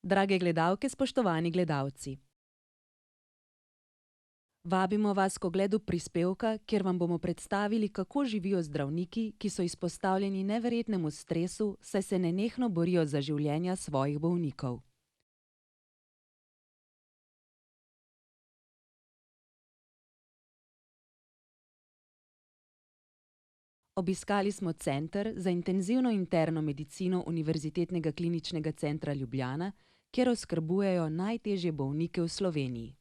Drage gledalke, spoštovani gledalci. Vabimo vas k ogledu prispevka, kjer vam bomo predstavili, kako živijo zdravniki, ki so izpostavljeni neverjetnemu stresu, saj se nenehno borijo za življenja svojih bolnikov. Obiskali smo Center za intenzivno interno medicino Univerzitetnega kliničnega centra Ljubljana, kjer oskrbujejo najtežje bolnike v Sloveniji.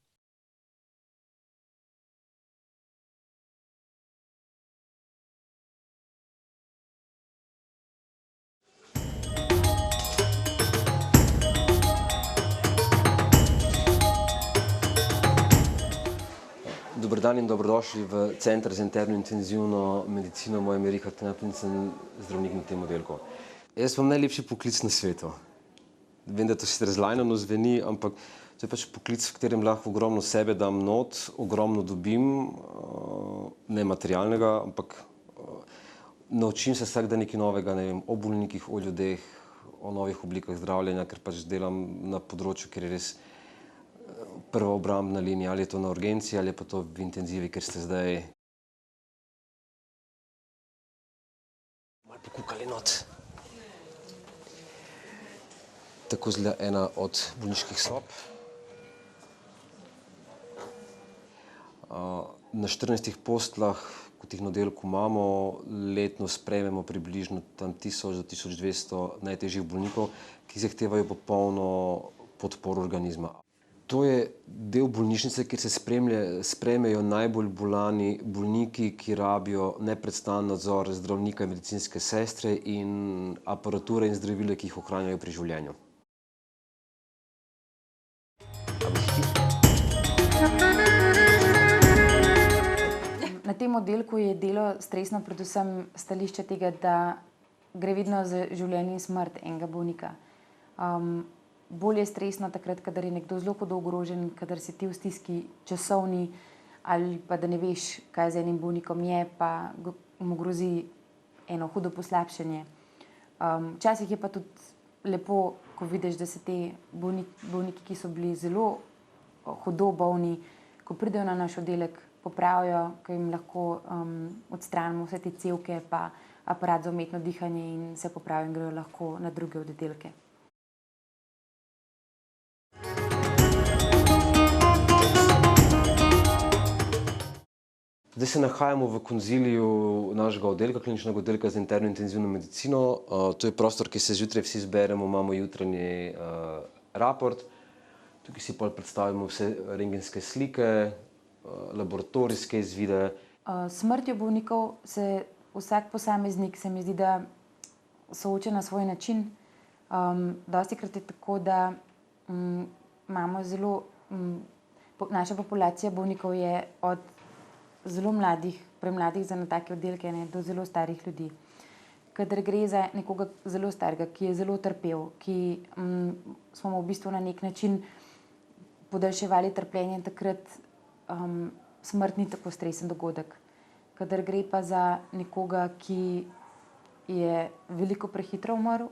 Dober dan in dobrodošli v Center za interno intenzivno medicino. Moje ime je Richard Knap in sem zdravnik na tem oddelku. Jaz imam najlepši poklic na svetu. Vem, da to sicer zlajnano zveni, ampak to je pač poklic, v katerem lahko ogromno sebe dam not, ogromno dobim, ne materialnega, ampak naučim se vsak dan nekaj novega, ne vem, o bolnikih, o ljudeh, o novih oblikah zdravljenja, ker pač delam na področju, kjer je res prva obrambna linija, ali je to na urgenci, ali je pa to v intenzivi, ker ste zdaj malo pokukali not. Tako izgleda ena od bolniških sob. Na 14 posteljah, kot jih na oddelku imamo, letno sprejmemo približno tam 1000 do 1200 najtežjih bolnikov, ki zahtevajo popolno podporo organizma. To je del bolnišnice, kjer se sprejmejo najbolj bolani bolniki, ki rabijo neprestan nadzor zdravnika in medicinske sestre in aparature in zdravila, ki jih ohranjajo pri življenju. Na tem oddelku je delo stresno predvsem stališče tega, da gre vedno za življenje in smrt enega bolnika. Bolj je stresno takrat, kadar je nekdo zelo hudo ogrožen, kadar si ti v stiski časovni ali pa da ne veš, kaj z enim bolnikom je, pa mu grozi eno hudo poslabšanje. Včasih je pa tudi lepo, ko vidiš, da se te bolniki, ki so bili zelo hudo bolni, ko pridejo na naš oddelek, popravijo, ko jim lahko odstranimo vse te cevke pa aparat za umetno dihanje in se popravijo in grejo lahko na druge oddelke. Zdaj se nahajamo v konziliju našega oddelka, kliničnega oddelka za interno intenzivno medicino. To je prostor, ki se zjutraj vsi zberemo, imamo jutranji raport. Tukaj si pol predstavimo vse rentgenske slike, laboratorijske izvide. S smrtjo bolnikov se vsak posameznik, se mi zdi, da sooča na svoj način. Dostikrat je tako, da imamo zelo, naša populacija bolnikov je od zelo mladih, premladih za na take oddelke, do zelo starih ljudi. Kadar gre za nekoga zelo starega, ki je zelo trpel, ki smo mu v bistvu na nek način podaljševali trpljenje, takrat smrt ni tako stresen dogodek. Kadar gre pa za nekoga, ki je veliko prehitro umrl,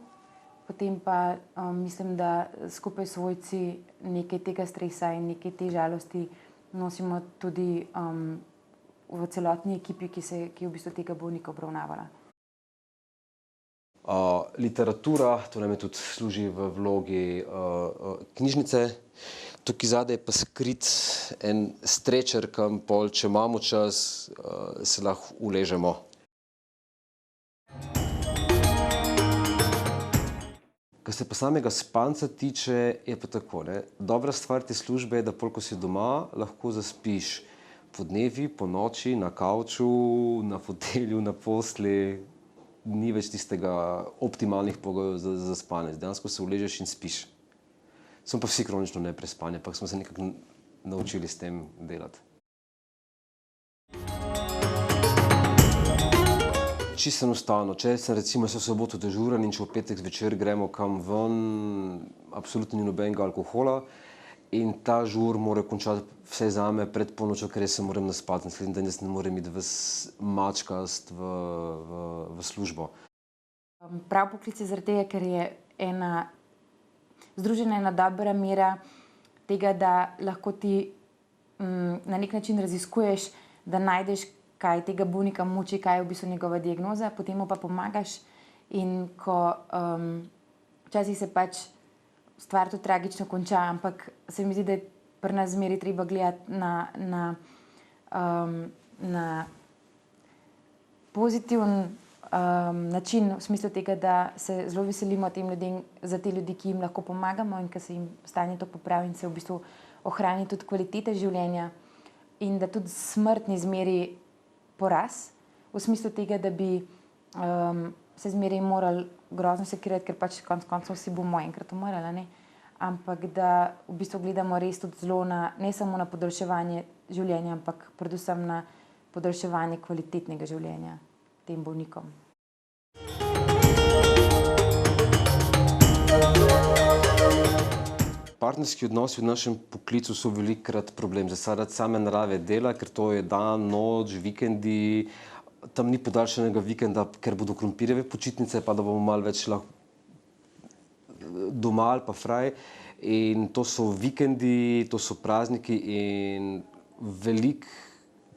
potem pa mislim, da skupaj s svojci nekaj tega stresa in nekaj te žalosti nosimo tudi v celotni ekipi, ki je v bistvu tega bolnika obravnavala. Literatura, to nam je tudi služi v vlogi knjižnice. Tukaj zadaj je pa skrit en strečer, kam pol, če imamo čas, se lahko uležemo. Kar se pa samega spanca tiče, je pa tako, ne. Dobra stvar te službe je, da pol, ko si doma, lahko zaspiš podnevi, ponoči, na kavču, na fotelju, na postelji. Ni več tistega optimalnih pogojev za spanje. Dejansko se uležeš in spiš. Smo pa vsi kronično neprespani, ampak smo se nekako naučili s tem delati. Čisto enostavno, če sem recimo v soboto dežuren in če v petek zvečer gremo kam ven, absolutno ni nobenega alkohola. In ta žur mora končati vse zame pred polnočjo, ker jaz se moram naspati. Naslednji dan jaz ne morem iti ves mačkast v službo. Prav poklic je zaradi tega, ker je združena ena dobra mera tega, da lahko ti na nek način raziskuješ, da najdeš, kaj tega bolnika muči, kaj je v bistvu njegova diagnoza, potem mu pa pomagaš. In ko včasih se pač stvar tudi tragično konča, ampak se mi zdi, da je pri nas zmeraj treba gledati na pozitiven način, v smislu tega, da se zelo veselimo tem ljudem, za te ljudi, ki jim lahko pomagamo in ki se jim stanje to popravi in se v bistvu ohrani tudi kvalitete življenja, in da tudi smrt ni zmeraj poraz, v smislu tega, da bi se zmeraj morali grozno sekirati, ker pač konec koncev vsi bomo enkrat umrli, ne? Ampak da v bistvu gledamo res tudi zelo ne samo na podaljševanje življenja, ampak predvsem na podaljševanje kvalitetnega življenja tem bolnikom. Partnerski odnosi v našem poklicu so velikokrat problem zaradi same narave dela, ker to je dan, noč, vikendi. Tam ni podaljšanega vikenda, ker bodo krompirjeve počitnice, pa da bomo malo več lahko doma ali pa fraj. In to so vikendi, to so prazniki in veliko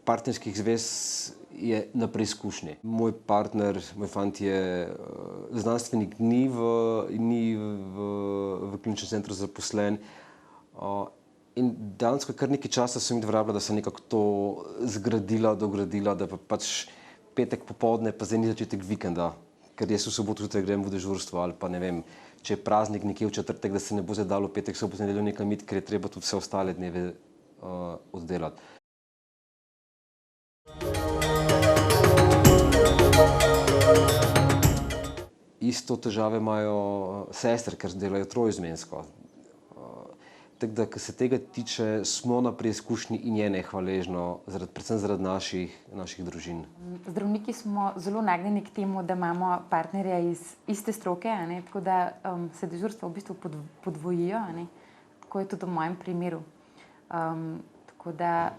partnerskih zvez je na preizkušnji. Moj partner, moj fant je znanstvenik, ni v kliničnem centru zaposlen. In dejansko kar nekaj časa sem jih vrabila, da sem nekako to zgradila, dogradila, da pa pač petek popoldne, pa zdaj ni začetek vikenda, ker jaz v soboto zjutraj grem v dežurstvo ali pa ne vem, če je praznik nekje v četrtek, da se ne bo zdaj dalo petek, soboto, nedeljo nekam iti, ker je treba tudi vse ostale dneve oddelati. Isto težave imajo sestre, ker delajo troizmensko. Tako da, kar se tega tiče, smo na preizkušnji in je nehvaležno, predvsem zaradi naših družin. Zdravniki smo zelo nagnjeni k temu, da imamo partnerja iz iste stroke, ne? Tako da se dežurstva v bistvu podvojijo, ne? Tako je tudi v mojem primeru. Tako da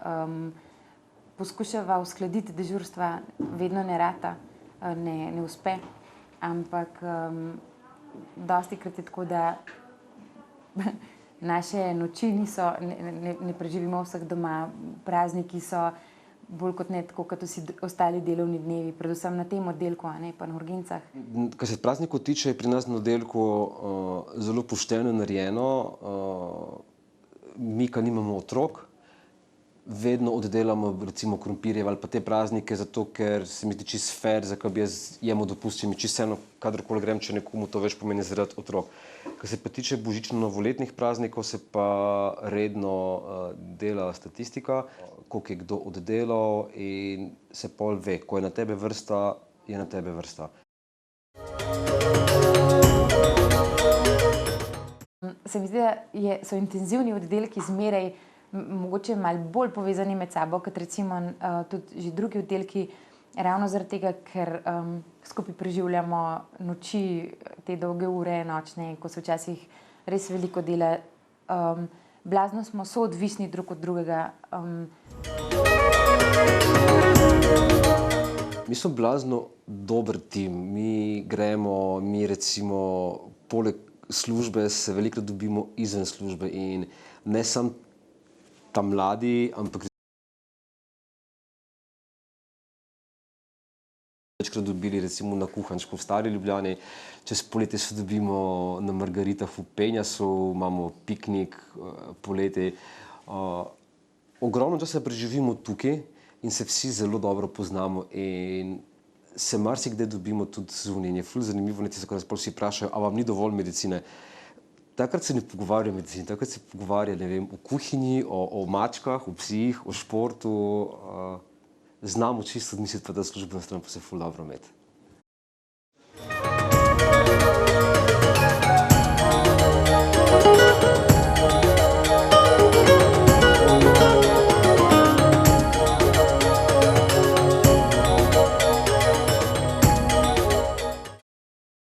poskušava uskladiti dežurstva, vedno ne rata, ne uspe, ampak dostikrat je tako, da naše noči ne preživimo vseh doma, prazniki so bolj kot ne tako, kot vsi ostali delovni dnevi, predvsem na tem oddelku, a ne pa na urgencah. Kar se praznikov tiče, je pri nas na oddelku zelo pošteno narejeno. Mi, ki nimamo otrok, vedno oddelamo recimo krompirjev ali pa te praznike, zato ker se mi zdi čisto fair, zakaj bi jaz jemu dopustil, mi čisto vseeno, kadarkoli grem, če nekomu to več pomeni zaradi otrok. Kar se pa tiče božično-novoletnih praznikov, se pa redno dela statistika, koliko je kdo oddelal in se pol ve, ko je na tebe vrsta, je na tebe vrsta. Se mi zdi, da so intenzivni oddelki zmeraj mogoče malo bolj povezani med sabo, kot recimo tudi že drugi oddelki, ravno zaradi tega, ker skupaj preživljamo noči, te dolge ure nočne, ko se včasih res veliko dela. Blazno smo soodvisni drug od drugega. Mi smo blazno dober tim. Mi gremo, mi recimo poleg službe se velikokrat dobimo izven službe in ne samo ta mladi, ampak večkrat dobili recimo na Kuhančku v Stari Ljubljani, čez poletje se dobimo na Margaritah v Penjasu, imamo piknik poleti. Ogromno časa preživimo tukaj in se vsi zelo dobro poznamo in se marsikdaj dobimo tudi zunaj. Je ful zanimivo, ko nas vsi vprašajo, a vam ni dovolj medicine. Takrat se ne pogovarjajo o medicini, takrat se pogovarjajo, ne vem, o kuhinji, o mačkah, o psih, o športu. Znamo čisto odmisliti, pa da službeno stran pa se ful dobro imeti.